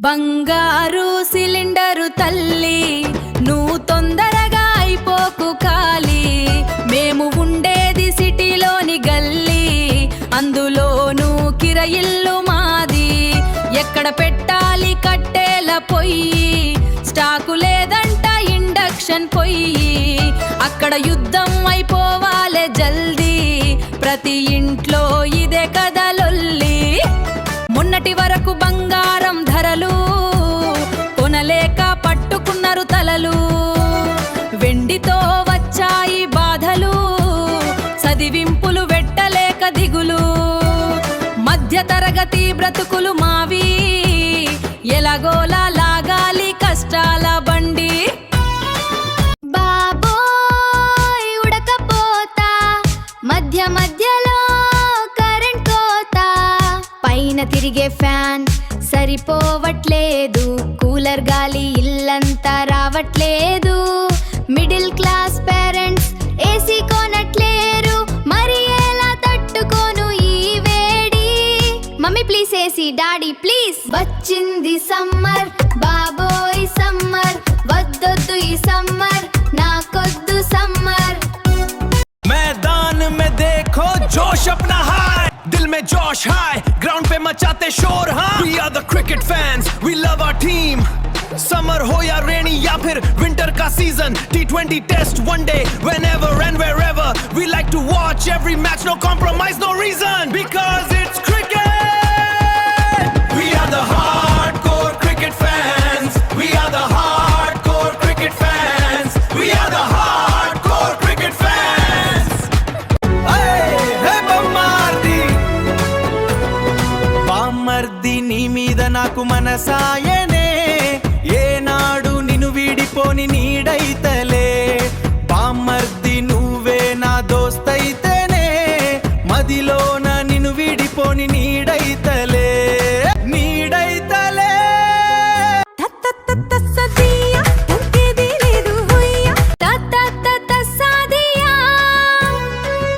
బంగారు సిలిండరు తల్లి నువ్వు తొందరగా అయిపోకు ఖాళీ మేము ఉండేది సిటీలోని గల్లీ అందులోనూ కిరాయిల్లు మాది ఎక్కడ పెట్టాలి కట్టేల పొయ్యి స్టాకు లేదంట ఇండక్షన్ పొయ్యి అక్కడ యుద్ధం అయిపోవాలే జల్దీ ప్రతి ఇంట్లో ఇదే కదా లొల్లి మొన్నటి వరకు బంగారం ధరలు కొనలేక పట్టుకున్నారు తలలు వెండితో వచ్చాయి బాధలు చదివింపులు వెట్టలేక దిగులు మధ్య తరగతి బ్రతుకులు మావి ఎలాగోలా లాగాలి కష్టాల బండి బాబోయ్ ఉడకపోతా మధ్య మధ్యలో కరెంట్ కోతా పైన తిరిగే ఫ్యాన్ సరిపోవట్లేదు కూలర్ గాలి ఇల్లంతా రావట్లేదు మిడిల్ క్లాస్ పేరెంట్స్ ఏసీ కొనట్లేరు మరి ఎలా తట్టుకోను ఈ వేడి mummy please AC daddy please వచ్చింది సమ్మర్ బాబోయ్ సమ్మర్ వద్దొద్దు ఈ సమ్మర్ నాకొద్దు సమ్మర్ मैदान में देखो जोश अपना हाय दिल में जोश हाय ग्राउंड पे मचाते शोर हाँ we are the cricket fans we love our team summer हो या रेनी या फिर विंटर का season T20 test one day whenever and wherever we like to watch every match no compromise no reason because it's cricket we are the hardcore cricket fans we are the hardcore cricket fans we are the hardcore cricket fans hey bamardi bamardi నీ మీద నాకు మనసాయనే ఏనాడు నిన్ను వీడిపోని నీడైతలే బామర్ది నువ్వే నా దోస్తైతేనే మదిలోన నిన్ను వీడిపోని నీడైతలే నీడైతలే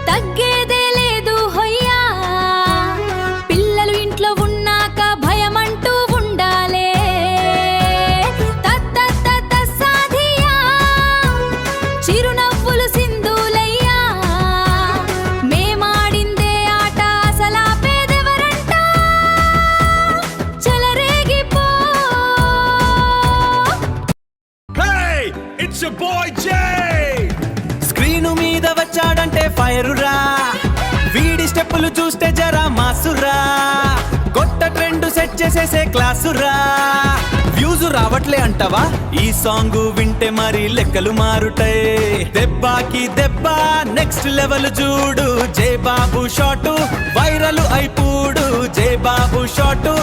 తగ్గేదే లేదు హొయ్యా పిల్లలు ఇంట్లో ఉన్నాక భయమంటూ ఉండాలే సాధియా చిరునవ్వులు సింధులయ్యా మేమాడిందే ఆట అసలా పేదెవరంట చెలరేగిపో Hey, it's your boy Jay. Screen మీద వచ్చాడంటే ఫైర్ రా వీడి స్టెప్పులు చూస్తే జరా మాసురా కొత్త ట్రెండ్ సెట్ చేసేసే క్లాసురా వ్యూస్ రావట్లే అంటవా ఈ సాంగ్ వింటే మరి లెక్కలు మారుతాయి దెబ్బాకి దెబ్బ నెక్స్ట్ లెవెల్ చూడు జై బాబు షాటు వైరల్ అయిపోడు జై బాబు షాటు